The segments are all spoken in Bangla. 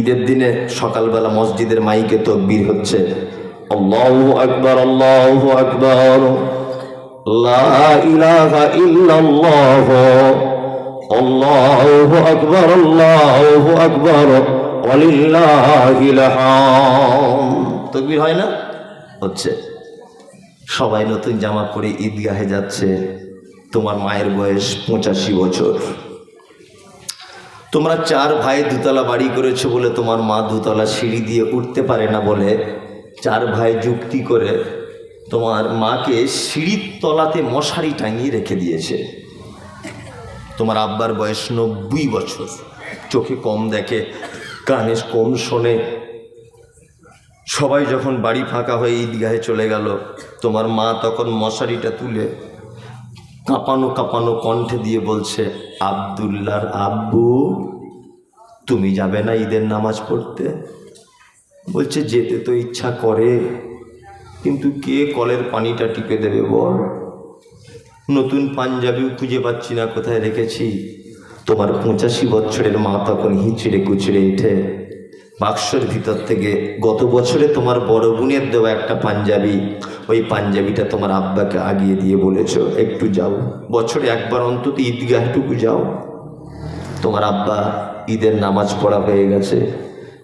ঈদের দিনে সকালবেলা মসজিদের মাইকে তাকবীর হচ্ছে, আল্লাহু আকবার, আল্লাহু আকবার, লা ইলাহা ইল্লাল্লাহ, আল্লাহু আকবার, আল্লাহু আকবার, ওয়ালিল্লাহিল হামদ। তাকবীর হয় না? হচ্ছে। সবাই নতুন জামা পরে ঈদগাহে যাচ্ছে। তোমার মায়ের বয়স 85 বছর। তোমরা 4 ভাই দুতলা বাড়ি করেছো বলে তোমার মা দুতলা সিঁড়ি দিয়ে উঠতে পারে না বলে 4 ভাই যুক্তি করে তোমার মাকে সিঁড়ির তলাতে মশারি টাঙিয়ে রেখে দিয়েছে। তোমার আব্বার বয়স 90 বছর, চোখে কম দেখে, কানে কম শোনে। সবাই যখন বাড়ি ফাঁকা হয়ে ঈদগাহে চলে গেল, তোমার মা তখন মশারিটা তুলে কাঁপানো কাঁপানো কণ্ঠে দিয়ে বলছে, আব্দুল্লাহর আব্বু, তুমি যাবে না ঈদের নামাজ পড়তে? বলছে, যেতে তো ইচ্ছা করে, কিন্তু কে কলের পানিটা টিপে দেবে বল? নতুন পাঞ্জাবিও খুঁজে পাচ্ছি না কোথায় রেখেছি। তোমার 85 বছরের মা তখন হিচড়ে কুচড়ে উঠে বাক্সের ভিতর থেকে গত বছরে তোমার বড় বোনের দেওয়া একটা পাঞ্জাবি, ওই পাঞ্জাবিটা তোমার আব্বাকে আগিয়ে দিয়ে বলেছ, একটু যাও, বছরে একবার অন্তত ঈদগাহটুকু যাও। তোমার আব্বা ঈদের নামাজ পড়া হয়ে গেছে,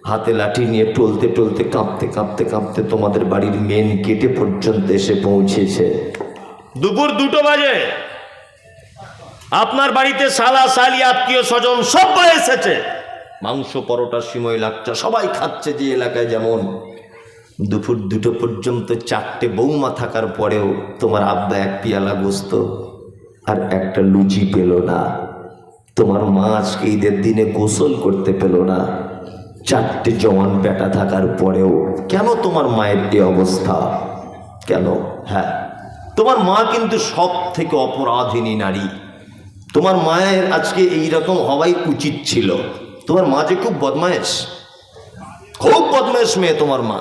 হাতে লাঠি নিয়ে টলতে টলতে কাঁপতে কাঁপতে কাঁপতে তোমাদের বাড়ির মেন গেটে পর্যন্ত এসে পৌঁছেছে। দুপুর 2টো বাজে। আপনার বাড়িতে শালা শালি আত্মীয় স্বজন সবাই এসেছে। মাংস, পরোটা, সিমই, লাচ্চা সবাই খাচ্ছে। যে এলাকায় যেমন দুপুর 2টো পর্যন্ত 4টে বৌমা থাকার পরেও তোমার আব্বা 1 পেয়ালা গোস্ত আর একটা লুচি পেল না। তোমার মা আজকে ঈদের দিনে গোসল করতে পেল না। 4টে জওয়ান বেটা থাকার পরেও কেন তোমার মায়ের এই অবস্থা? কেন? হ্যাঁ, তোমার মা কিন্তু সব থেকে অপরাধিনী নারী। তোমার মায়ের আজকে এইরকম হওয়াই উচিত ছিল। তোমার মা যে খুব বদমায়েশ, খুব বদমায়েশ মেয়ে তোমার মা।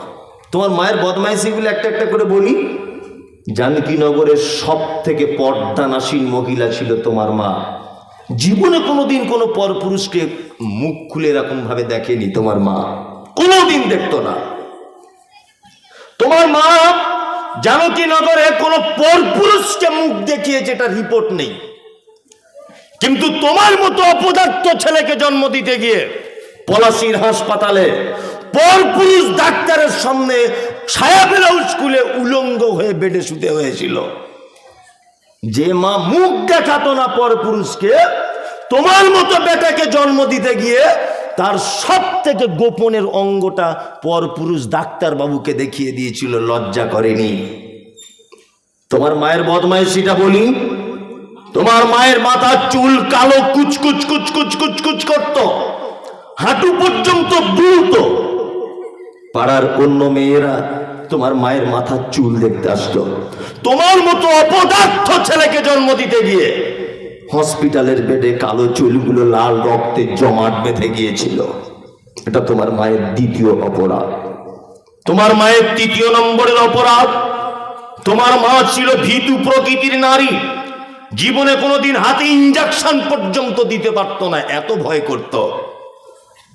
তোমার মায়ের বদমাইশিগুলো একটা একটা করে বলি। জানকীনগরের সব থেকে পর্দানাসীন মহিলা ছিল তোমার মা। জীবনে কোনোদিন কোনো পরপুরুষকে মুখ খুলে এরকম ভাবে দেখেনি তোমার মা, কোনোদিন দেখতো না। তোমার মা জানকীনগরে কোনো পরপুরুষকে মুখ দেখিয়ে যেটা রিপোর্ট নেই। কিন্তু তোমার মতো অপদার্থ ছেলেকে জন্ম দিতে গিয়ে পলাশীর হাসপাতালে পরপুরুষ ডাক্তারের সামনে ছায়া ব্লাউজ স্কুলে উলঙ্গ হয়ে বেডে শুতে হয়েছিল। যে মা মুখ দেখাতো না পরপুরুষকে, তোমার মতো বেটাকে জন্ম দিতে গিয়ে তার সব থেকে গোপনের অঙ্গটা পরপুরুষ ডাক্তার বাবুকে দেখিয়ে দিয়েছিল, লজ্জা করেনি। তোমার মায়ের বদমাইশিটা বলি। তোমার মায়ের মাথার চুল কালো কুচকুচ কুচকুচ কুচকুচ করত, হাঁটু পর্যন্ত দুলত। পাড়ার অন্য মেয়েরা তোমার মায়ের মাথার চুল দেখতে আসতো। তোমার মতো অপদার্থ ছেলেকে জন্ম দিতে গিয়ে হসপিটালের বেডে কালো চুলগুলো লাল রক্তে জমাট বেঁধে গিয়েছিল। এটা তোমার মায়ের 2য় অপরাধ। তোমার মায়ের 3য় নম্বরের অপরাধ, তোমার মা ছিল ভীতু প্রকৃতির নারী। জীবনে কোনোদিন হাতে ইঞ্জেকশন পর্যন্ত দিতে পারতো না, এত ভয় করত।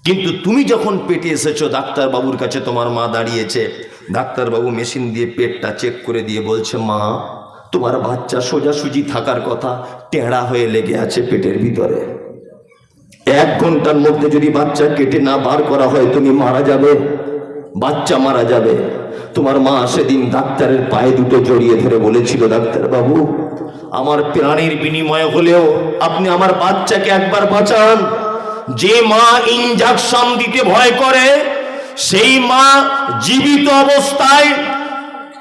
কিন্তু তুমি যখন পেটে এসেছো, ডাক্তারবাবুর কাছে তোমার মা দাঁড়িয়েছে। ডাক্তারবাবু মেশিন দিয়ে পেটটা চেক করে দিয়ে বলছে, মা তোমার বাচ্চা সোজাসুজি থাকার কথা, টেঁড়া হয়ে লেগে আছে পেটের ভিতরে। 1 ঘন্টার মধ্যে যদি বাচ্চা কেটে না বার করা হয় তুমি মারা যাবে, বাচ্চা মারা যাবে। তোমার মা সেদিন ডাক্তারের পায়ে দুটো জড়িয়ে ধরে বলেছিল, ডাক্তারবাবু আমার প্রাণীর বিনিময়ে হলেও আপনি আমার বাচ্চাকে একবার বাঁচান। যে মা ইনজেকশন দিতে ভয় করে, সেই মা জীবিত অবস্থায়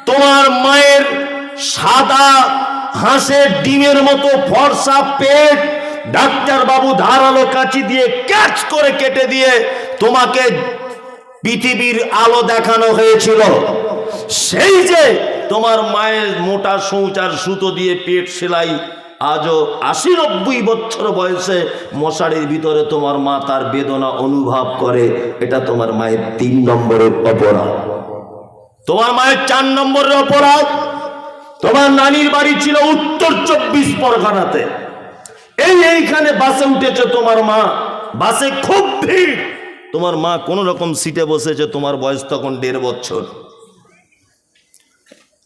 তোমার মায়ের সাদা হাঁসের ডিমের মতো ফর্সা পেট ডাক্তারবাবু ধারালো কাঁচি দিয়ে ক্যাচ করে কেটে দিয়ে তোমাকে পৃথিবীর আলো দেখানো হয়েছিল। সেই যে তোমার মায়ের মোটা সূচার সুতো দিয়ে পেট সেলাই, আজও 80-90 বছর বয়সে মশারির ভিতরে তোমার মা তার বেদনা অনুভব করে। এটা তোমার মায়ের 3 নম্বরের অপরাধ। তোমার মায়ের 4 নম্বরের অপরাধ, তোমার নানির বাড়ি ছিল উত্তর 24 পরগনাতে। এইখানে বাসে উঠেছে তোমার মা, বাসে খুব ভিড়, তোমার মা কোনো রকম সিটে বসেছে, তোমার বয়স তখন 1.5 বছর।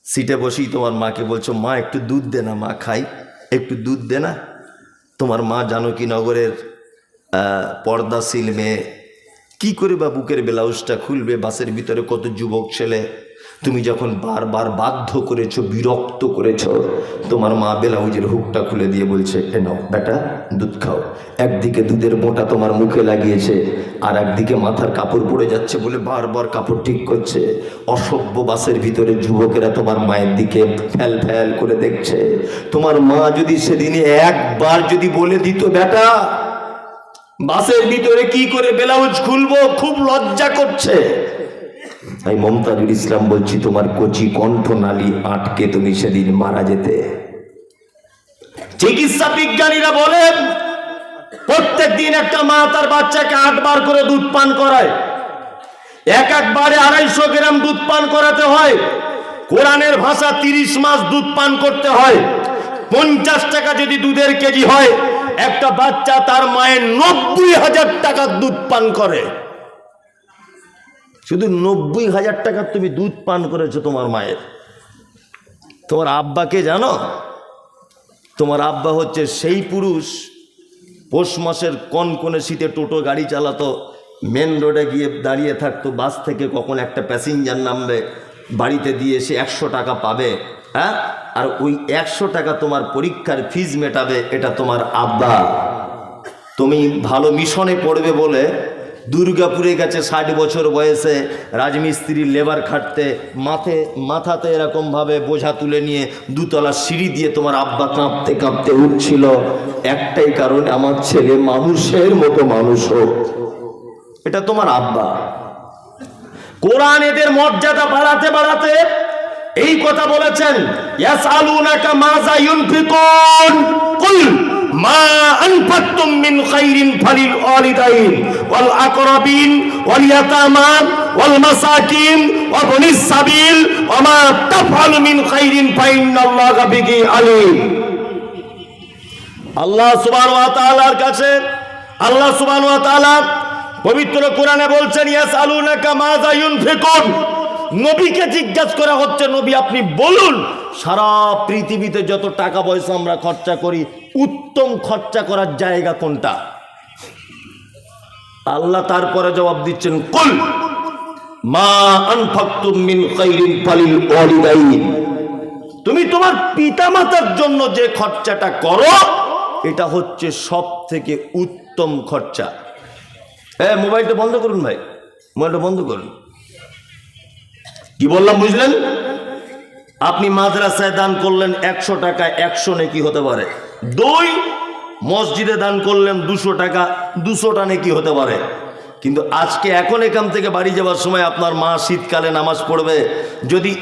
সিটে বসেই তোমার মাকে বলছো, মা একটু দুধ দে না, মা খাই, একটু দুধ দে না। তোমার মা জানকীনগরের পর্দাশীল মেয়ে, কি করে বা বুকের ব্লাউজটা খুলবে? বাসের ভিতরে কত যুবক ছেলে, তুমি যখন বারবার বাধ্য করেছো, বিরক্ত করেছো, তোমার মা ব্লাউজের হুকটা খুলে দিয়ে বলছে, এ নাও বেটা দুধ খাও। একদিকে দুধের মোটা তোমার মুখে লাগিয়েছে, আর একদিকে মাথার কাপড় পড়ে যাচ্ছে বলে বারবার কাপড় ঠিক করছে। অসভ্য বাসের ভিতরে যুবকেরা তোমার মায়ের দিকে ফ্যাল ফ্যাল করে দেখছে। তোমার মা যদি সেদিনে একবার যদি বলে দিত, বেটা বাসের ভিতরে কি করে ব্লাউজ খুলবো, খুব লজ্জা করছে, আমি মমতাজুল ইসলাম বলছি, তোমার কচি কণ্ঠনালী আটকে তুমি সেদিন মারা যেতে। চিকিৎসা বিজ্ঞানীরা বলেন প্রত্যেক দিন একটা মা তার বাচ্চাকে 8 বার করে দুধ পান করায়, একবারে 250 গ্রাম দুধ পান করাতে হয়। কোরআনের ভাষা 30 মাস দুধ পান করতে হয়। 50 টাকা যদি দুধের কেজি হয়, একটা বাচ্চা তার মায়ের 90,000 টাকার দুধ পান করে। শুধু 90,000 টাকার তুমি দুধ পান করেছো তোমার মায়ের। তোমার আব্বাকে জানো? তোমার আব্বা হচ্ছে সেই পুরুষ, পৌষ মাসের কনকনে শীতে টোটো গাড়ি চালাতো, মেন রোডে গিয়ে দাঁড়িয়ে থাকতো, বাস থেকে কখন একটা প্যাসেঞ্জার নামবে, বাড়িতে দিয়ে এসে 100 টাকা পাবে, হ্যাঁ, আর ওই 100 টাকা তোমার পরীক্ষার ফিজ মেটাবে, এটা তোমার আব্বা। তুমি ভালো মিশনে পড়বে বলে দুর্গাপুরে গেছে 60 বছর বয়সে রাজমিস্ত্রির লেবার খাটতে, মাথাতে এরকমভাবে বোঝা তুলে নিয়ে 2 তলা সিঁড়ি দিয়ে তোমার আব্বা কাঁপতে কাঁপতে উঠছিল, একটাই কারণ, আমার ছেলে মানুষের মতো মানুষ হোক। এটা তোমার আব্বা। কোরআন এদের মর্যাদা বাড়াতে বাড়াতে এই কথা বলেছেন, ইয়াসআলুনাকা মাযা ইউনফিকুন কুল মা আনফাকতুম মিন খাইরিন ফালিল ওয়ালিদাইন ওয়াল আকরাবিন ওয়াল ইয়াতামা ওয়াল মাসাকিন ওয়া বনিস সাবিল ওয়া মা তাফআলু মিন খাইরিন ফাইন্নাল্লাহা বিহি আলিম। আল্লাহ সুবহানাহু ওয়া তাআলার কাছে আল্লাহ সুবহানাহু ওয়া তাআলা পবিত্র কোরআনে বলছেন, ইয়াসআলুনাকা মাযা ইউনফিকুন। নবীকে জিজ্ঞাসা করা হচ্ছে, নবী আপনি বলুন সারা পৃথিবীতে যত টাকা পয়সা আমরা খরচা করি, উত্তম খরচা করার জায়গা কোনটা? আল্লাহ তারপরে জবাব দিচ্ছেন, কুল মা আনফাকতুম মিন খাইরিন ফালিল ওয়ালিদাইন। তুমি তোমার পিতামাতার জন্য যে খরচাটা করো, এটা হচ্ছে সব থেকে উত্তম খরচা। মোবাইলটা বন্ধ করুন ভাই, মোবাইলটা বন্ধ করুন। কি বললাম বুঝলেন? আপনি মাদ্রাসায় দান করলেন 100 টাকা, 100 নেকি হতে পারে। 2 মসজিদে দান করলেন 200 টাকা, 200টা নেকি হতে পারে। কিন্তু আজকে এখন এখান থেকে বাড়ি যাওয়ার সময় আপনার মা শীতকালে নামাজ পড়বে, যদি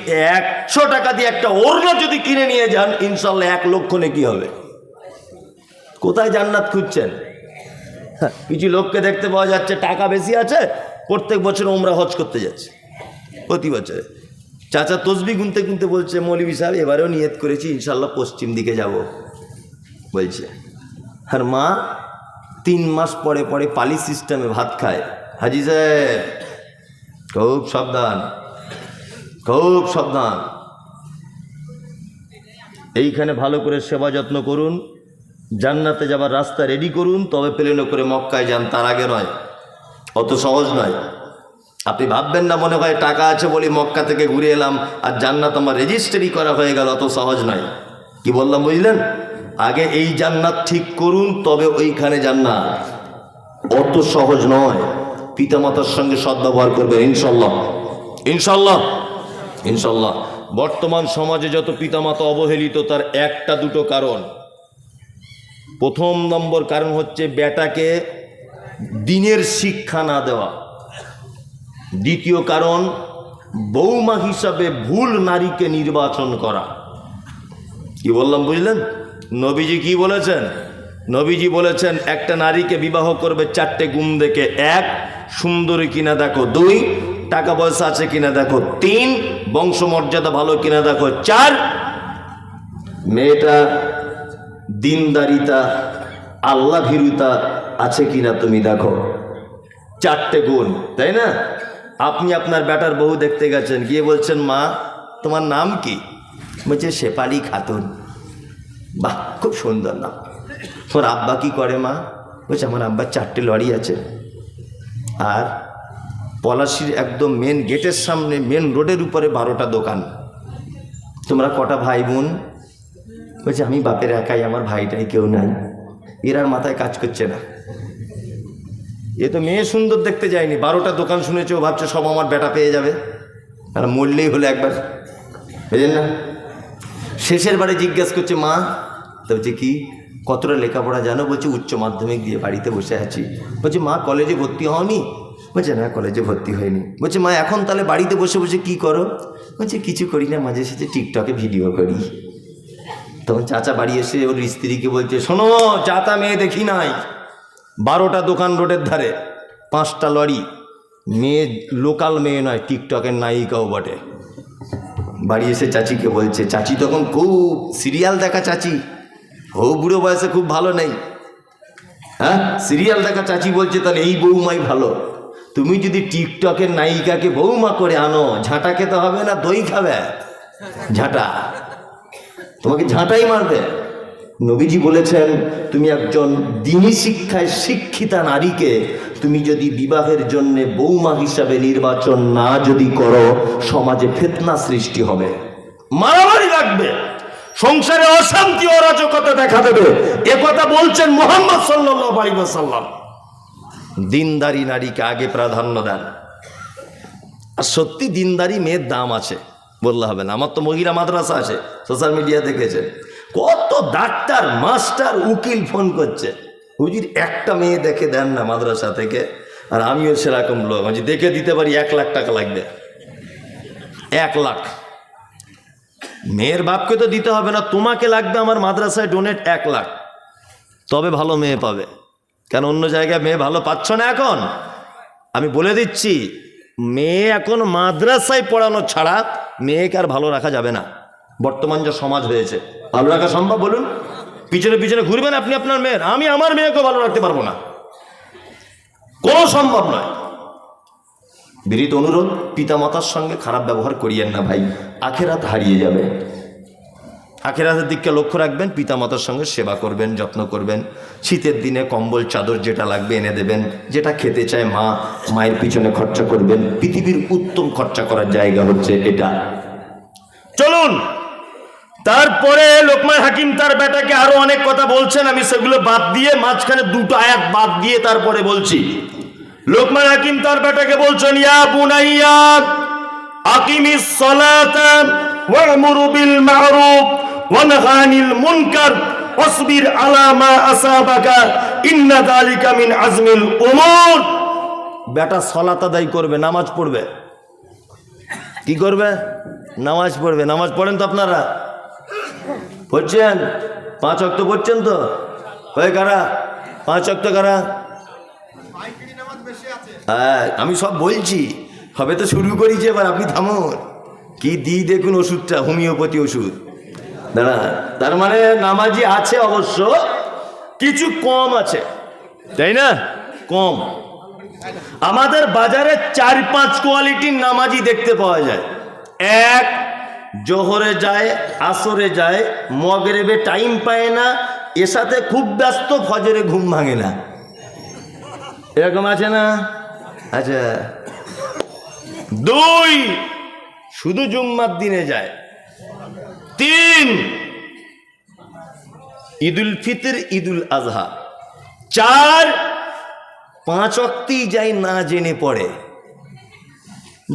100 টাকা দিয়ে একটা ওড়না যদি কিনে নিয়ে যান, ইনশাল্লাহ 1 লক্ষ নেকি হবে। কোথায় জান্নাত খুঁজছেন? কিছু লোককে দেখতে পাওয়া যাচ্ছে টাকা বেশি আছে, প্রত্যেক বছর ওমরা হজ করতে যাচ্ছে, প্রতি বছরে। চাচা তসবি গুনতে গুনতে বলছে, মৌলভী সাহেব এবারেও নিয়ত করেছি ইনশাল্লাহ পশ্চিম দিকে যাব বলছে। আর মা 3 মাস পরে পরে পালি সিস্টেমে ভাত খায়। হাজি সাহেব খুব সাবধান, খুব সাবধান, এইখানে ভালো করে সেবা যত্ন করুন, জান্নাতে যাবার রাস্তা রেডি করুন, তবে প্লেনে করে মক্কায় যান, তার আগে নয়। অত সহজ নয়। আপনি ভাববেন না মনে হয় টাকা আছে বলি মক্কা থেকে ঘুরে এলাম আর জান্নাত আমার রেজিস্ট্রি করা হয়ে গেল, অত সহজ নয়। কি বললাম বুঝলেন? আগে এই জান্নাত ঠিক করুন, তবে ওইখানে জান্নাত। অত সহজ নয়। পিতামাতার সঙ্গে সদ্ব্যবহার করবেন ইনশাল্লাহ, ইনশাল্লাহ, ইনশাল্লাহ। বর্তমান সমাজে যত পিতামাতা অবহেলিত, তার 1-2 কারণ। প্রথম নম্বর কারণ হচ্ছে বেটাকে দিনের শিক্ষা না দেওয়া। দ্বিতীয় কারণ, বৌমা হিসাবে ভুল নারীকে নির্বাচন করা। কি বললাম বুঝলেন? নবীজি কি বলেছেন? নবীজি বলেছেন একটা নারীকে বিবাহ করবে 4টে গুণ দেখে। 1, সুন্দরী কিনা দেখো। 2, টাকা পয়সা আছে কিনা দেখো। 3, বংশমর্যাদা ভালো কিনা দেখো। 4, মেয়েটা দিনদারিতা আল্লাহ ভীরুতা আছে কিনা তুমি দেখো। 4টে গুণ, তাই না? আপনি আপনার বেটার বউ দেখতে গেছেন, গিয়ে বলছেন মা তোমার নাম কি? বলছে শেফালি খাতুন। বাহ, খুব সুন্দর নাম। তোর আব্বা কি করে মা? বলছে আমার আব্বার 4টে লরি আছে, আর পলাশির একদম মেন গেটের সামনে মেন রোডের উপরে 12টা দোকান। তোমরা কটা ভাই বোন? বলছে আমি বাপের একাই, আমার ভাইটাই কেউ নাই। এর আর মাথায় কাজ করছে না। এ তো মেয়ে সুন্দর দেখতে যায়নি, 12টা দোকান শুনেছে, ও ভাবছে সব আমার বেটা পেয়ে যাবে, আর মরলেই হলো একবার, বুঝলেন না? শেষের বারে জিজ্ঞেস করছে মা, তো বলছে কি কতটা লেখাপড়া জানো? বলছে উচ্চ মাধ্যমিক দিয়ে বাড়িতে বসে আছি। বলছে মা কলেজে ভর্তি হওনি? বলছে না কলেজে ভর্তি হয়নি। বলছে মা এখন তাহলে বাড়িতে বসে বসে কি করো? বলছে কিছু করি না, মাঝে সাঝে টিকটকে ভিডিও করি। তখন চাচা বাড়ি এসে ওর স্ত্রীকে বলছে শোনো, চাতা মেয়ে দেখি নাই, 12টা দোকান রোডের ধারে, 5টা লরি, মেয়ে লোকাল মেয়ে নয়, টিকটকের নায়িকাও বটে। বাড়ি এসে চাচিকে বলছে, চাচি তখন খুব সিরিয়াল দেখা চাচি, ও বুড়ো বয়সে খুব ভালো নেই, হ্যাঁ সিরিয়াল দেখা চাচি বলছে তাহলে এই বৌমাই ভালো। তুমি যদি টিকটকের নায়িকাকে বৌমা করে আনো, ঝাঁটা খেতে হবে না দই খাবে? ঝাঁটা, তোমাকে ঝাঁটাই মারবে। নবীজি বলেছেন তুমি একজন দ্বীনি শিক্ষায় শিক্ষিতা নারীকে তুমি যদি বিবাহের জন্য বৌমা হিসাবে নির্বাচন না যদি করো, সমাজে ফিতনা সৃষ্টি হবে, মারামারি লাগবে, সংসারে অশান্তি অরাজকতা দেখা দেবে। একথা বলছেন মুহাম্মদ সাল্লাল্লাহু আলাইহি ওয়াসাল্লাম। দিনদারি নারীকে আগে প্রাধান্য দেন। আর সত্যি দিনদারি মেয়ের দাম আছে, বললে হবে না। আমার তো মহিলা মাদ্রাসা আছে, সোশ্যাল মিডিয়া দেখেছে, কত ডাক্তার মাস্টার উকিল ফোন করছে, হুজুর একটা মেয়ে দেখে দেন না মাদ্রাসা থেকে। আর আমিও সেরকম লোক, আমি দেখে দিতে পারি 1 লাখ টাকা লাগবে, 1 লাখ। মেয়ের বাপকে তো দিতে হবে না, তোমাকে লাগবে আমার মাদ্রাসায় ডোনেট 1 লাখ, তবে ভালো মেয়ে পাবে। কেন অন্য জায়গায় মেয়ে ভালো পাচ্ছ না এখন? আমি বলে দিচ্ছি, মেয়ে এখন মাদ্রাসায় পড়ানো ছাড়া মেয়েকে আর ভালো রাখা যাবে না। বর্তমান যে সমাজ হয়েছে, ভালো রাখা সম্ভব বলুন? পিছনে পিছনে ঘুরবেন আপনি আপনার মেয়ের, আমি আমার মেয়েকে ভালো রাখতে পারবো না, কোনো সম্ভব নয়। বিনীত অনুরোধ, পিতামাতার সঙ্গে খারাপ ব্যবহার করিয়েন না ভাই, আখেরাত হারিয়ে যাবে। আখেরাতের দিককে লক্ষ্য রাখবেন, পিতামাতার সঙ্গে সেবা করবেন, যত্ন করবেন। শীতের দিনে কম্বল চাদর যেটা লাগবে এনে দেবেন, যেটা খেতে চায় মা, মায়ের পিছনে খরচা করবেন। পৃথিবীর উত্তম খরচা করার জায়গা হচ্ছে এটা। চলুন, তারপরে লোকমান হাকিম তার বেটাকে আরো অনেক কথা বলছেন, আমি সেগুলো বাদ দিয়ে মাঝখানে 2টো আয়াত বাদ দিয়ে তারপরে বলছি। লোকমান হাকিম তার বেটাকে বলছেন, ইয়া বুনাইয়া আকিমিস সালাতা ওয়া'মুরু বিল মা'রুফ ওয়া নাহি আনিল মুনকার ওয়াসবির আলা মা আসাবাকা ইন্না যালিকা মিন আজমিল উমুর। বেটা সালাত আদায় করবে, নামাজ পড়বে। কি করবে? নামাজ পড়বে। নামাজ পড়েন তো আপনারা? পড়ছেন? 5 ওয়াক্ত পড়ছেন তো? ওই কারা 5 ওয়াক্ত কারা? হ্যাঁ, আমি সব বলছি, হবে তো শুরু করেছি, এবার আপনি থামুন। কি দিই দেখুন ওষুধটা, হোমিওপ্যাথি ওষুধ। দাঁড়া, তার মানে নামাজি আছে অবশ্য, কিছু কম আছে, তাই না? কম। আমাদের বাজারে 4-5 কোয়ালিটির নামাজি দেখতে পাওয়া যায়। 1, জোহরে যায়, আসরে যায়, মগরিবে টাইম পায় না, এর সাথে খুব ব্যস্ত, ফজরে ঘুম ভাঙে না, এরকম আছে না? আচ্ছা। 2, শুধু জুম্মার দিনে যায়। 3, ঈদুল ফিতর, ঈদুল আজহা। 4, 5 ওয়াক্তই যায় না জেনে পড়ে।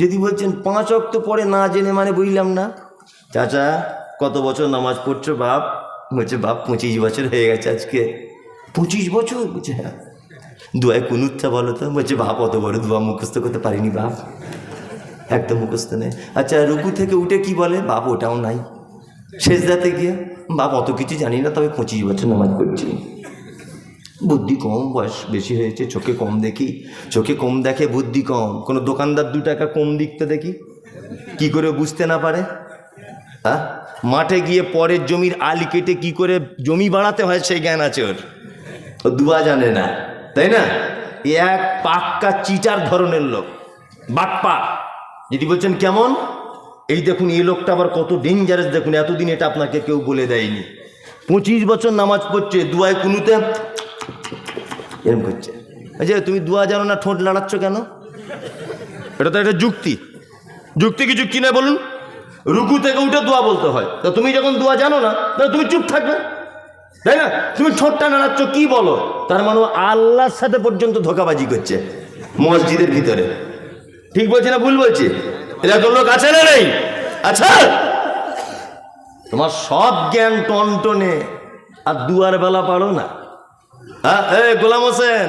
যদি বলছেন 5 ওয়াক্ত পড়ে না জেনে, মানে বুঝলাম না। চাচা কত বছর নামাজ পড়ছো বাপ? বলছে বাপ 25 বছর হয়ে গেছে আজকে। 25 বছর? বলছে হ্যাঁ। দোয়ায় কুনুতটা বলো তো? বলছে বাপ অত বড় দোয়া মুখস্থ করতে পারিনি বাপ, একদম মুখস্থ নেই। আচ্ছা রুকু থেকে উঠে কি বলে? বাপ ওটাও নাই। সেজদাতে গিয়ে বাপ অত কিছু জানি না, তবে 25 বছর নামাজ পড়ছি। বুদ্ধি কম, বয়স বেশি হয়েছে, চোখে কম দেখি। চোখে কম দেখে, বুদ্ধি কম। কোনো দোকানদার 2 টাকা কম দিকতে দেখি, কি করে বুঝতে না পারে? হ্যাঁ, মাঠে গিয়ে পরের জমির আলি কেটে কি করে জমি বাড়াতে হয় সেই জ্ঞান আছে ওর, ও দুয়া জানে না, তাই না? এক পাক্কা চিটার ধরনের লোক, বাটপা। যদি বলছেন কেমন, এই দেখুন এই লোকটা আবার কত ডেঞ্জারাস দেখুন, এতদিন এটা আপনাকে কেউ বলে দেয়নি। 25 বছর নামাজ পড়ছে, দুয়ায় কুনুতে এরকম করছে। যে তুমি দুয়া জানো না, ঠোঁট লাড়াচ্ছ কেন? এটা তো একটা যুক্তি। যুক্তি কি যুক্তি নয় বলুন? রুকু থেকে উঠে দোয়া বলতে হয়, তো তুমি যখন দোয়া জানো না তাহলে তুমি চুপ থাকবে, তাই না? তুমি ঠোঁটটা নাড়াচ্ছ, কি বলো? তার মানে আল্লাহর সাথে পর্যন্ত ধোঁকাবাজি করছে মসজিদের ভিতরে। ঠিক বলছি না ভুল বলছি? এরকম লোক আছে না নেই? আচ্ছা, তোমার সব জ্ঞান টনটনে আর দুয়ার বেলা পারো না। হ্যাঁ, গোলাম হোসেন,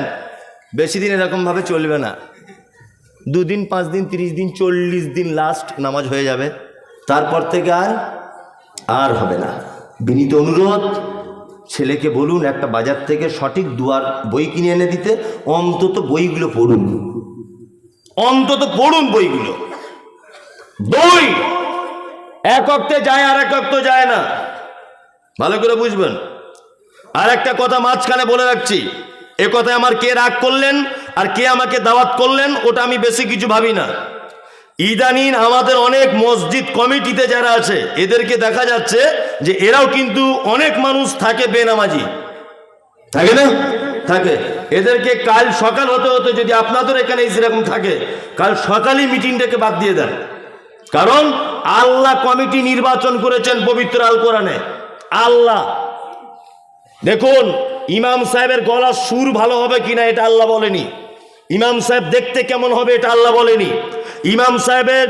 বেশি দিন এরকম ভাবে চলবে না। 2 দিন 5 দিন 30 দিন 40 দিন লাস্ট নামাজ হয়ে যাবে, তারপর থেকে আর হবে না। বিনীত অনুরোধ, ছেলেকে বলুন একটা বাজার থেকে সঠিক দুয়ার বই কিনে এনে দিতে, অন্তত বইগুলো পড়ুন, অন্তত পড়ুন বইগুলো। বই এক অক্তে যায় আর এক অক্ত যায় না, ভালো করে বুঝবেন। আর একটা কথা মাঝখানে বলে রাখছি, এ কথায় আমার কে রাগ করলেন আর কে আমাকে দাওয়াত করলেন ওটা আমি বেশি কিছু ভাবি না। ইদানিং আমাদের অনেক মসজিদ কমিটিতে যারা আছে এদেরকে দেখা যাচ্ছে যে এরাও কিন্তু অনেক মানুষ থাকে বেনামাজি, থাকে না? থাকে। এদেরকে কাল সকাল হতে হতে, যদি আপনাদের এখানে সেরকম থাকে, কাল সকালই মিটিংটাকে বাদ দিয়ে দেন। কারণ আল্লাহ কমিটি নির্বাচন করেছেন পবিত্র আল কোরআনে। আল্লাহ দেখুন, ইমাম সাহেবের গলার সুর ভালো হবে কিনা এটা আল্লাহ বলেনি, ইমাম সাহেব দেখতে কেমন হবে এটা আল্লাহ বলেনি, ইমাম সাহেবের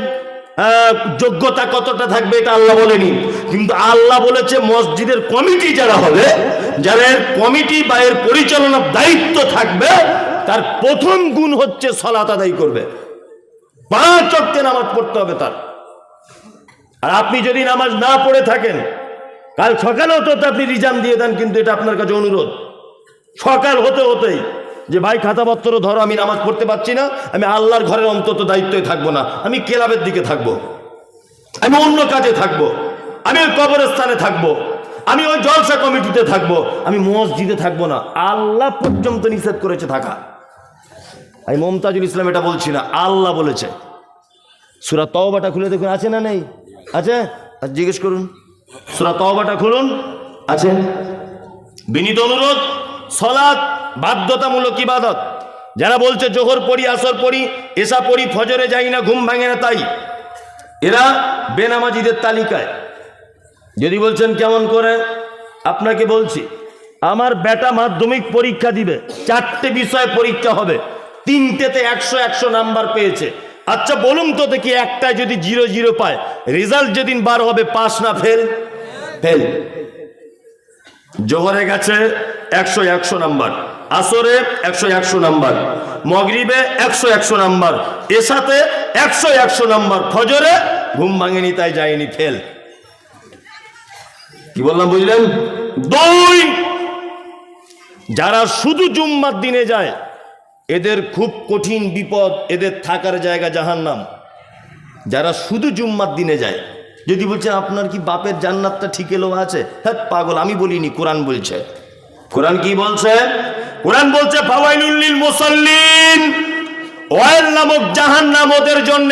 যোগ্যতা কতটা থাকবে এটা আল্লাহ বলেনি, কিন্তু আল্লাহ বলেছে মসজিদের কমিটি যারা হবে, যারা এর কমিটি বা এর পরিচালনার দায়িত্ব থাকবে, তার প্রথম গুণ হচ্ছে সালাত আদায় করবে, 5 ওয়াক্তে নামাজ পড়তে হবে তার। আর আপনি যদি নামাজ না পড়ে থাকেন, কাল সকালে হতে হতে আপনি রিজাইন দিয়ে দেন, কিন্তু এটা আপনার কাছে অনুরোধ, সকাল হতে হতেই যে ভাই খাতাপত্র ধরো, আমি নামাজ পড়তে পারছি না, আমি আল্লাহর ঘরের অন্তত দায়িত্বই থাকবো না, আমি ক্লাবের দিকে থাকবো, আমি অন্য কাজে থাকবো, আমি ওই কবরস্থানে থাকবো, আমি ওই জলসা কমিটিতে থাকবো, আমি মসজিদে থাকবো না। আল্লাহ পর্যন্ত নিষেধ করেছে থাকা। আমি মমতাজুল ইসলাম এটা বলছি না, আল্লাহ বলেছে। সূরা তওবাটা খুলে দেখুন, আছে না নেই? আছে? জিজ্ঞেস করুন, সূরা তওবাটা খুলুন, আছে। বিনীত অনুরোধ, সালাত বাধ্যতামূলক ইবাদত। যারা বলছে জোহর পড়ি, আসর পড়ি, এশা পড়ি, ফজরে যাই না, ঘুম ভাঙে না, তাই এরা বেনামাজিদের তালিকায়। যদি বলছেন কেমন করে, আপনাকে বলছি, আমার বেটা মাধ্যমিক পরীক্ষা দিবে, 4টে বিষয় পরীক্ষা হবে, 3টেতে 100 নাম্বার পেয়েছে। আচ্ছা বলুন তো দেখি, একটায় যদি 0 পায়, রেজাল্ট যেদিন বার হবে পাস না ফেল? ফেল। জোহরে গেছে 100 নাম্বার, আসরে 100 নাম্বার, মগরিবে 100 নাম্বার, এশাতে 100 নাম্বার, ফজরে ঘুম ভাঙেনি তাই যায়নি, ফেল। কি বললাম বুঝলেন? 2, যারা শুধু জুম্মার দিনে যায় এদের খুব কঠিন বিপদ, এদের থাকার জায়গা জাহান্নাম। যারা শুধু জুম্মার দিনে যায়, যদি বলছেন আপনার কি বাপের জান্নাতটা ঠিক এলো আছে, হ্যাঁ পাগল, আমি বলিনি, কোরআন বলছে। কোরআন কি বলছে? কোরআন বলছে ফাওয়াইলুল লিল মুসাল্লিন, ওয়াইল নামক জাহান্নাম ওদের জন্য,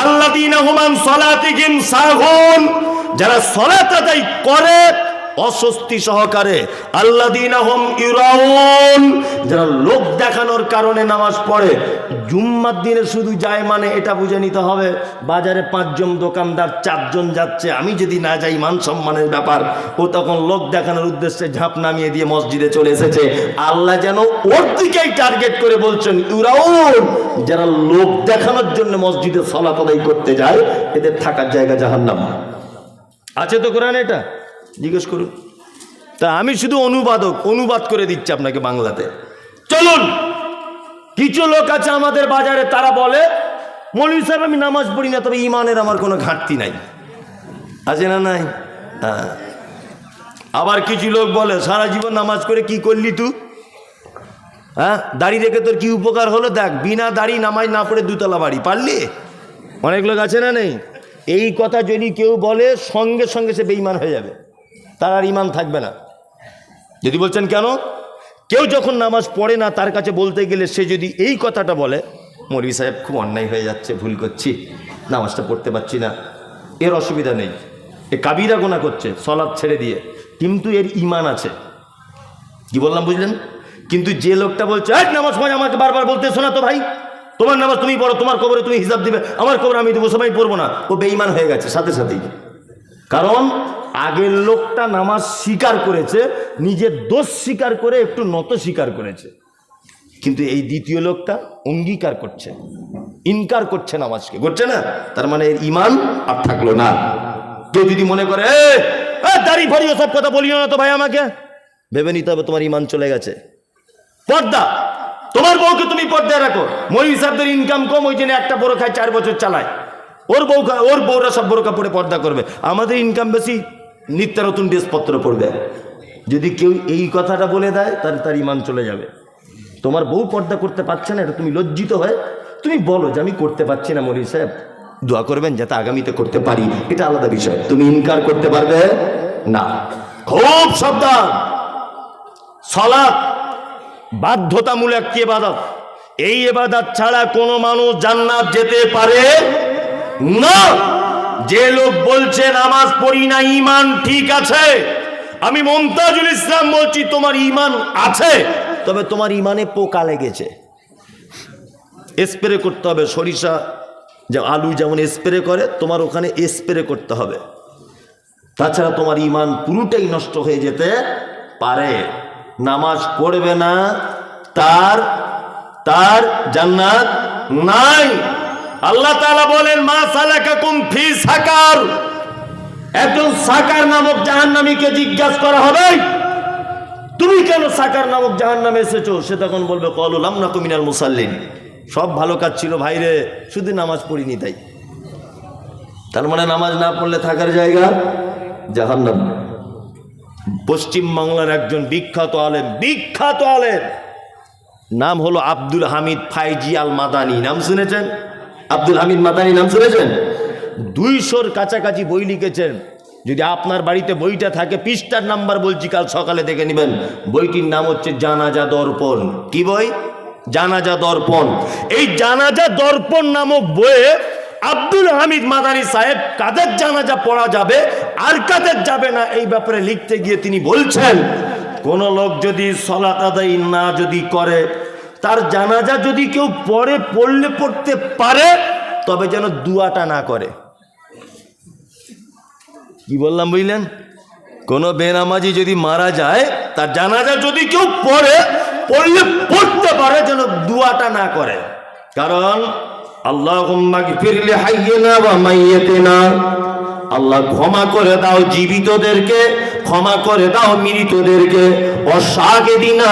আল্লাযীনা হুম আন সালাতিহিম সাহুন, যারা সালাত আদায় করে অস্বস্তি সহকারে, আল্লাযীনা হুম ইউরাউন, যারা লোক দেখানোর কারণে নামাজ পড়ে। জুম্মার দিনে শুধু যায় মানে এটা বুঝে নিতে হবে বাজারে 5 জন দোকানদার, 4 জন যাচ্ছে, আমি যদি না যাই মান সম্মানের ব্যাপার। ও তখন লোক দেখানোর উদ্দেশ্যে ঝাঁপ নামিয়ে দিয়ে মসজিদে চলে এসেছে। আল্লাহ যেন ওর দিকেই টার্গেট করে বলছেন ইউরাউন, যারা লোক দেখানোর জন্য মসজিদে সালাত আদায় করতে যায়, এদের থাকার জায়গা জাহান্নাম। আছে তো কোরআনে এটা? জিজ্ঞেস করুন। তা আমি শুধু অনুবাদ করে দিচ্ছি আপনাকে বাংলাতে। চলুন, কিছু লোক আছে আমাদের বাজারে, তারা বলে মৌলভী সাহেব আমি নামাজ পড়ি না, তবে ইমানের আমার কোনো ঘাটতি নাই। আছে না নাই? হ্যাঁ। আবার কিছু লোক বলে সারা জীবন নামাজ করে কি করলি তুই? হ্যাঁ, দাড়ি রেখে তোর কি উপকার হলো? দেখ, বিনা দাড়ি নামাজ না পড়ে 2 তলা বাড়ি পারলি। অনেক লোক আছে না নেই? এই কথা যদি কেউ বলে সঙ্গে সঙ্গে সে বেঈমান হয়ে যাবে, তার আর ইমান থাকবে না। যদি বলছেন কেন, কেউ যখন নামাজ পড়ে না তার কাছে বলতে গেলে সে যদি এই কথাটা বলে, মৌলভী সাহেব খুব অন্যায় হয়ে যাচ্ছে, ভুল করছি, নামাজটা পড়তে পারছি না, এর অসুবিধা নেই, এ কাবিরা গোনা করছে সলাৎ ছেড়ে দিয়ে, কিন্তু এর ইমান আছে। কি বললাম বুঝলেন? কিন্তু যে লোকটা বলছে নামাজ পড়ে, আমাকে বারবার বলতে শোনা তো ভাই, তোমার নামাজ তুমি পড়ো, তোমার কবরে তুমি হিসাব দিবে, আমার কবরে আমি দেবো, সবাই পড়বো না, ও বেঈমান হয়ে গেছে সাথে সাথেই। কারণ আগের লোকটা নামাজ স্বীকার করেছে, নিজের দোষ স্বীকার করে একটু নত স্বীকার করেছে, কিন্তু এই দ্বিতীয় লোকটা অঙ্গীকার করছে, ইনকার করছে নামাজকে, করছে না, তার মানে এর ইমান আর থাকলো না। কেউ যদি মনে করে দাড়ি ফাড়ি ওসব কথা বলিও না তো ভাই, আমাকে ভেবে নিতে হবে তোমার ইমান চলে গেছে। পর্দা, তোমার বউকে তুমি পর্দায় রাখো। মৌলভী সাহেবদের ইনকাম কম, ওই জন্য একটা বড় খায় 4 বছর চালায়, ওর বউরা সব বোরকা পরে পর্দা করবে, আমাদের ইনকাম বেশি, নিত্য নতুন ড্রেসপত্র পড়বে। যদি কেউ এই কথাটা বলে দেয় তার ইমান চলে যাবে। তোমার বউ পর্দা করতে পারছে না, এটা তুমি লজ্জিত হয় তুমি বলো যে আমি করতে পারছি না, মৌলভী সাহেব দোয়া করবেন যাতে আগামীতে করতে পারি, এটা আলাদা বিষয়, তুমি ইনকার করতে পারবে না। খুব সাবধান। সালাত বাধ্যতামূলক ইবাদত, এই ইবাদত ছাড়া কোনো মানুষ জান্নাত যেতে পারে না। যে লোক বলছে নামাজ পড়ি না, ঈমান ঠিক আছে, আমি মুমতাজুল ইসলাম বলছি তোমার ঈমান আছে, তবে তোমার ঈমানে পোকা লেগেছে, স্প্রে করতে হবে। সরিষা যে আলু যেমন স্প্রে করে, তোমার ওখানে স্প্রে করতে হবে, তাছাড়া তোমার ঈমান পুরোটাই নষ্ট হয়ে যেতে পারে। নামাজ পড়বে না, তার জান্নাত নাই। আল্লাহ তাআলা বলেন মা সালাকাকুম ফি সাকার, একজন সাকার নামক জাহান্নামীকে জিজ্ঞাসা করা হবে তুমি কেন সাকার নামক জাহান্নামে এসেছো? সে তখন বলবে ক্বালু লাম নাকু মিনাল মুসাল্লিন, সব ভালো কাজ ছিল ভাইরে, শুধু নামাজ পড়িনি তাই। তার মানে নামাজ না পড়লে থাকার জায়গা জাহান্নাম। পশ্চিম বাংলার একজন বিখ্যাত আলেম, নাম হলো আব্দুল হামিদ ফাইজি আল মাদানী, নাম শুনেছেন? আব্দুল হামিদ মাদানী নাম শুনেছেন? 200-র কাছাকাছি বই লিখেছেন। যদি আপনার বাড়িতে বইটা থাকে, পৃষ্ঠার নাম্বার বলছি, কাল সকালে দেখে নেবেন। বইটির নাম হচ্ছে জানাজা দর্পণ। কি বই? জানাজা দর্পণ। এই জানাজা দর্পণ নামক বইয়ে আব্দুল হামিদ মাদানী সাহেব কাদের জানাজা পড়া যাবে আর কাদের যাবে না এই ব্যাপারে লিখতে গিয়ে তিনি বলছেন, কোন লোক যদি সালাত আদায় না যদি করে, তার জানাজা যদি কেউ পড়তে পারে, তবে যেন দুয়াটা না করে। কি বললাম বুঝলেন? কোন বেনামাজি যদি মারা যায়, তার জানাজা যদি কেউ পড়তে পারে, যেন দুয়াটা না করে। কারণ আল্লাহুম্মা গফির লি হাইয়িনা ওয়া মাইয়িতিনা, আল্লাহ ক্ষমা করে দাও জীবিতদেরকে, ক্ষমা করে দাও মৃতদেরকে। অশাহিদিনা,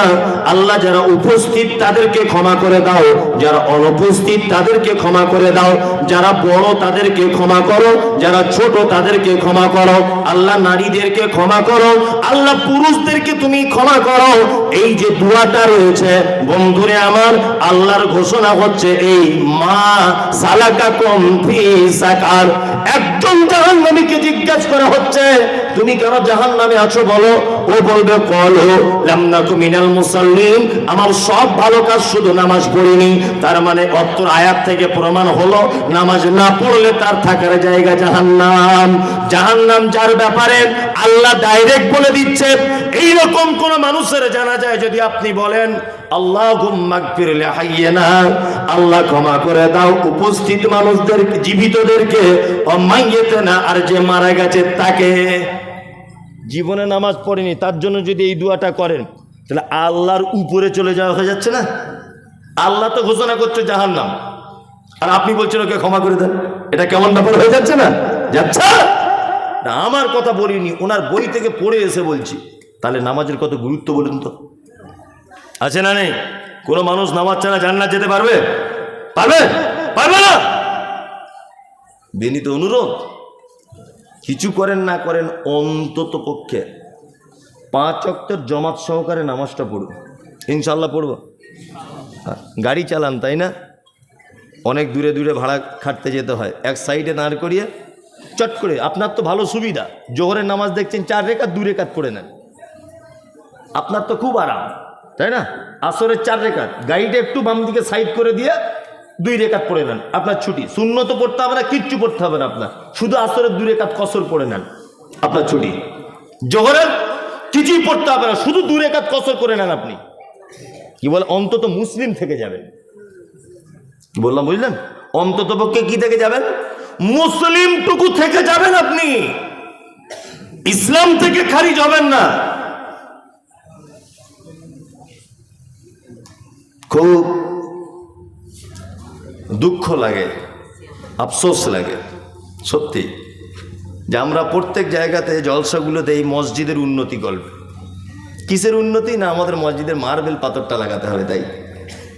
আল্লাহ যারা উপস্থিত তাদেরকে ক্ষমা করে দাও, যারা অনুপস্থিত তাদেরকে ক্ষমা করে দাও, যারা বড় তাদেরকে ক্ষমা করো, যারা ছোট তাদেরকে ক্ষমা করো। আল্লাহ নারীদেরকে ক্ষমা করো, আল্লাহ পুরুষদেরকে তুমি ক্ষমা করো। এই যে দুয়াটা রয়েছে বন্ধুরে আমার, আল্লাহর ঘোষণা হচ্ছে এই মা সালাকাকুম ফি সাকার। একজন জাহান্নামীকে জিজ্ঞাসা করা হচ্ছে তুমি কেন জাহান্নামে আছো বলো, ও বলবে ক্বালু লাম নাকু মিনাল মুসাল্লিন, আমার সব ভালো কাজ, শুধু নামাজ পড়িনি। তার মানে অত্র আয়াত থেকে প্রমাণ হলো নামাজ না পড়লে তার থাকার জায়গা জাহান্নাম। জাহান্নাম যার ব্যাপারে আল্লাহ ডাইরেক্ট বলে দিচ্ছে, এইরকম কোন মানুষের জানা যায় যদি আপনি বলেন আল্লাহুম্মা গফির লি হাইয়িনা, আল্লাহ ক্ষমা করে দাও উপস্থিত মানুষদের, জীবিতদেরকে, ও মাইয়িতিনা, আর যে মারা গেছে তাকে। জীবনে নামাজ পড়েনি তার জন্য যদি এই দোয়াটা করেন, তাহলে আল্লাহর উপরে চলে যাওয়া হয়ে যাচ্ছে না? আল্লাহ তো ঘোষণা করছে জাহান্নাম, আর আপনি বলছেন ওকে ক্ষমা করে দেন। এটা কেমন ব্যাপার হয়ে যাচ্ছে না? যাচ্ছে না। আমার কথা বলিনি, ওনার বই থেকে পড়ে এসে বলছি। তাহলে নামাজের কত গুরুত্ব বলুন তো, আছে না নেই? কোনো মানুষ নামাজ ছাড়া জান্নাত যেতে পারবে? পারবে না। বিনীত অনুরোধ, কিছু করেন না করেন, অন্তত পক্ষে 5 ওয়াক্তের জামাত সহকারে নামাজটা পড়ুন। ইনশাল্লাহ পড়ব। গাড়ি চালান তাই না, অনেক দূরে দূরে ভাড়া খাটতে যেতে হয়, এক সাইডে দাঁড় করিয়ে চট করে, আপনার তো ভালো সুবিধা, জোহরের নামাজ দেখছেন 4 রেখাত 2 রেখাত পড়ে নেন, আপনার তো খুব আরাম। তাই না? আসরের 4 রেখাত, গাড়িটা একটু বাম দিকে সাইড করে দিয়ে 2 রেখাত পড়ে নেন, আপনার ছুটি। সুন্নত পড়তে হবে না, কিচ্ছু পড়তে হবে না আপনার, শুধু আসরের 2 রেখাত কসর পড়ে নেন, আপনার ছুটি। জোহরের কিছুই পড়তে হবে না, শুধু 2 রেখাত কসর করে নেন আপনি। কি বলে, অন্তত মুসলিম থেকে যাবেন। কি বললাম বুঝলেন? অন্তত পক্ষে কি থেকে যাবেন? মুসলিমটুকু থেকে যাবেন আপনি, ইসলাম থেকে খারিজ হবেন না। খুব দুঃখ লাগে, আফসোস লাগে সত্যি, যে আমরা প্রত্যেক জায়গাতে জলসাগুলোতে এই মসজিদের উন্নতি গল্প। কিসের উন্নতি? না আমাদের মসজিদের মার্বেল পাথরটা লাগাতে হবে তাই।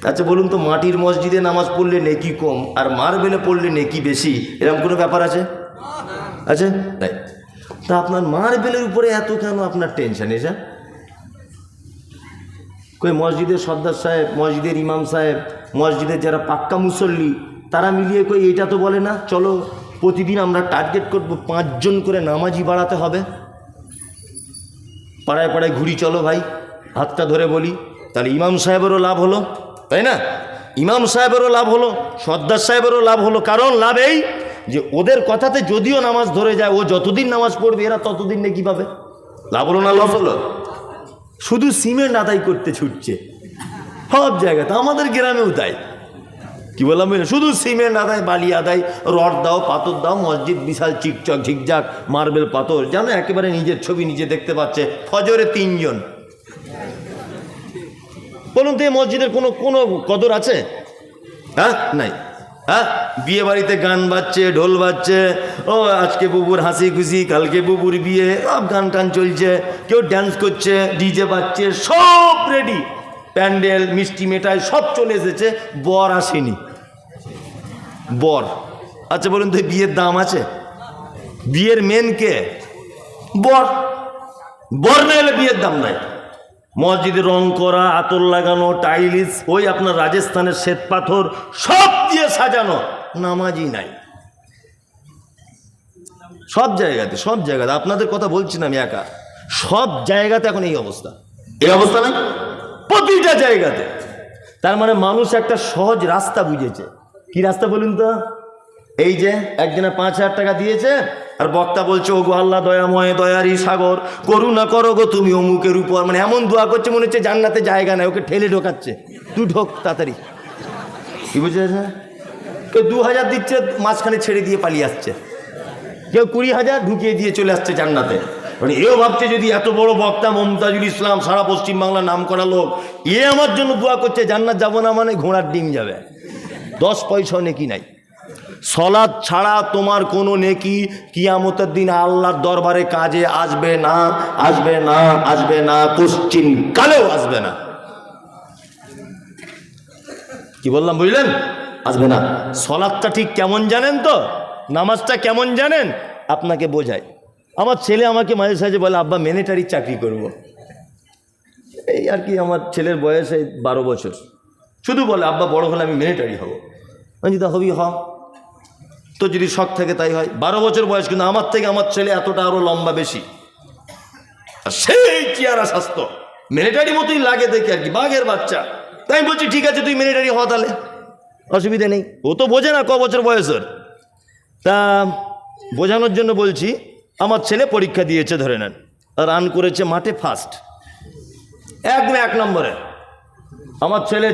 আচ্ছা বলুন তো, মাটির মসজিদে নামাজ পড়লে নেকি কম আর মার্বেলে পড়লে নেকি বেশি, এরকম কোনো ব্যাপার আছে? আছে তাই। তা আপনার মার্বেলের উপরে এত কেন আপনার টেনশন এসে? কই মসজিদের সর্দার সাহেব, মসজিদের ইমাম সাহেব, মসজিদের যারা পাক্কা মুসল্লি, তারা মিলিয়ে কই এটা তো বলে না, চলো প্রতিদিন আমরা টার্গেট করব 5 জন করে নামাজি বাড়াতে হবে, পাড়ায় পাড়ায় ঘুরি চলো ভাই, হাতটা ধরে বলি, তাহলে ইমাম সাহেবেরও লাভ হলো, তাই না? ইমাম সাহেবেরও লাভ হলো, সর্দার সাহেবেরও লাভ হলো। কারণ লাভ এই যে ওদের কথাতে যদিও নামাজ ধরে যায়, ও যতদিন নামাজ পড়বে এরা ততদিন নাকি পাবে। লাভ হলো না লস হলো? শুধু সিমেন্ট আদায় করতে ছুটছে সব জায়গাতে, আমাদের গ্রামেও তাই। কি বললাম, শুধু সিমেন্ট আদায়, বালি আদায়, রড দাও, পাথর দাও, মসজিদ বিশাল চিকচক ঝিকঝাক মার্বেল পাথর, যেন একেবারে নিজের ছবি নিজে দেখতে পাচ্ছে। ফজরে 3 জন, বলুন তো এই মসজিদের কোনো কোনো কদর আছে? হ্যাঁ নাই। হ্যাঁ, বিয়ে বাড়িতে গান বাজছে, ঢোল বাজছে, ও আজকে বুবুর হাসি খুশি, কালকে বুবুর বিয়ে, সব গান টান চলছে, কেউ ড্যান্স করছে, ডিজে বাজছে, সব রেডি, প্যান্ডেল মিষ্টি মেটাই সব চলে এসেছে, বর আসেনি। বর, আচ্ছা বলুন তো বিয়ের দাম আছে? বিয়ের মেন কে? বর। বর না এলে বিয়ের দাম নাই। মসজিদে রং করা, আতর লাগানো, টাইলিস, ওই আপনার রাজস্থানের শ্বেত পাথর সব দিয়ে সাজানো, নামাজই নাই সব জায়গাতে। সব জায়গাতে, আপনাদের কথা বলছি না আমি একা, সব জায়গাতে এখন এই অবস্থা। এই অবস্থা নাই প্রতিটা জায়গাতে। তার মানে মানুষ একটা সহজ রাস্তা বুঝেছে। কি রাস্তা বলুন তো? এই যে একজনে 5,000 টাকা দিয়েছে আর বক্তা বলছে, ও গো আল্লাহ দয়াময়, দয়ারই সাগর, করুণা করো গো তুমি অমুকের উপর, মানে এমন দোয়া করছে মনে হচ্ছে জান্নাতে জায়গা নাই, ওকে ঠেলে ঢোকাচ্ছে, তুই ঢোক তাড়াতাড়ি। কি বুঝেছে? কেউ 2,000 দিচ্ছে, মাঝখানে ছেড়ে দিয়ে পালিয়ে আসছে, কেউ 20,000 ঢুকিয়ে দিয়ে চলে আসছে জান্নাতে। মানে এও ভাবছে যদি এত বড় বক্তা মমতাজুল ইসলাম, সারা পশ্চিমবাংলার নাম করা লোক, এ আমার জন্য দোয়া করছে জান্নাত যাবো না, মানে ঘোড়ার ডিম যাবে, 10 পয়সাও নেকি নাই। সলাৎ ছাড়া তোমার কোনো নেকি কিয়ামতের দিন আল্লাহর দরবারে কাজে আসবে না, আসবে না, আসবে না, কোশ্চিন কালেও আসবে না। কি বললাম বুঝলেন? আসবে না। সলাৎটা ঠিক কেমন জানেন তো? নামাজটা কেমন জানেন? আপনাকে বোঝায়। আমার ছেলে আমাকে মাঝে সাঝে বলে, আব্বা মিলিটারির চাকরি করব। এই আর কি, আমার ছেলের বয়স এই 12 বছর, শুধু বলে আব্বা বড় হলে আমি মিলিটারি হব। আমি তা হবি, হ, তো যদি শখ থাকে তাই হয়। 12 বছর বয়স, কিন্তু আমার থেকে আমার ছেলে এতটা আরো লম্বা বেশি, আর সেই চেয়ারা স্বাস্থ্য, মিলিটারি মতোই লাগে দেখে আর কি, বাঘের বাচ্চা। তাই বলছি ঠিক আছে তুই মিলিটারি হ, তাহলে অসুবিধা নেই। ও তো বোঝে না ক বছর বয়সের। তা বোঝানোর জন্য বলছি, আমার ছেলে পরীক্ষা দিয়েছে, ধরে নেন রান করেছে মাঠে ফার্স্ট, একদম 1 নম্বরে। আমার ছেলে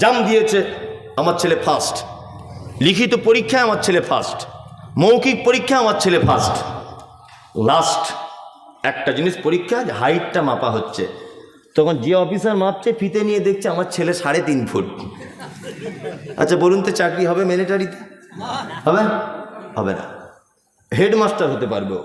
জাম দিয়েছে, আমার ছেলে ফার্স্ট। লিখিত পরীক্ষায় আমার ছেলে ফার্স্ট, মৌখিক পরীক্ষায় আমার ছেলে ফার্স্ট। লাস্ট একটা জিনিস পরীক্ষা, হাইটটা মাপা হচ্ছে, তখন যে অফিসার মাপছে ফিতে নিয়ে দেখছে আমার ছেলে 3.5 ফুট। আচ্ছা বলুন তো চাকরি হবে মিলিটারিতে? হবে? হবে না। হেডমাস্টার হতে পারবে,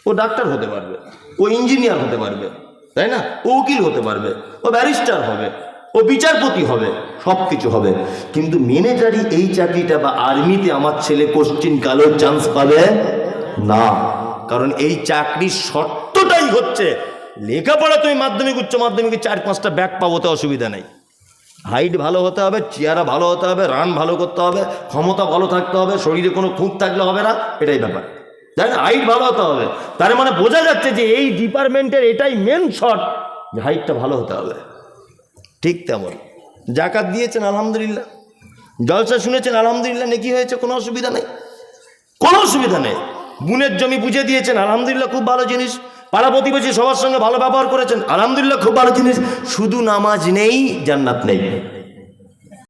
ও ডাক্তার হতে পারবে, ও ইঞ্জিনিয়ার হতে পারবে, তাই না? ও উকিল হতে পারবে, ও ব্যারিস্টার হবে, ও বিচারপতি হবে, সব কিছু হবে। কিন্তু মিলিটারি এই চাকরিটা বা আর্মিতে আমার ছেলে কোশ্চিন কালেও চান্স পাবে না। কারণ এই চাকরির শর্তটাই হচ্ছে লেখাপড়া তুমি মাধ্যমিক উচ্চ মাধ্যমিকে 4-5টা ব্যাক পাবো, তো অসুবিধা নেই। হাইট ভালো হতে হবে, চেহারা ভালো হতে হবে, রান ভালো করতে হবে, ক্ষমতা ভালো থাকতে হবে, শরীরে কোনো খুঁত থাকলে হবে না, এটাই ব্যাপার। তাই না? হাইট ভালো হতে হবে, তার মানে বোঝা যাচ্ছে যে এই ডিপার্টমেন্টের এটাই মেন শর্ট, যে হাইটটা ভালো হতে হবে। ঠিক তেমন জাকাত দিয়েছেন আলহামদুলিল্লাহ, জলসা শুনেছেন আলহামদুলিল্লাহ, নেকি হয়েছে, কোনো অসুবিধা নেই, কোনো অসুবিধা নেই। বোনের জমি বুঝে দিয়েছেন আলহামদুলিল্লাহ, খুব ভালো জিনিস। পাড়া প্রতিবেশী সবার সঙ্গে ভালো ব্যবহার করেছেন আলহামদুলিল্লাহ, খুব ভালো জিনিস। শুধু নামাজ নেই, জান্নাত নেই।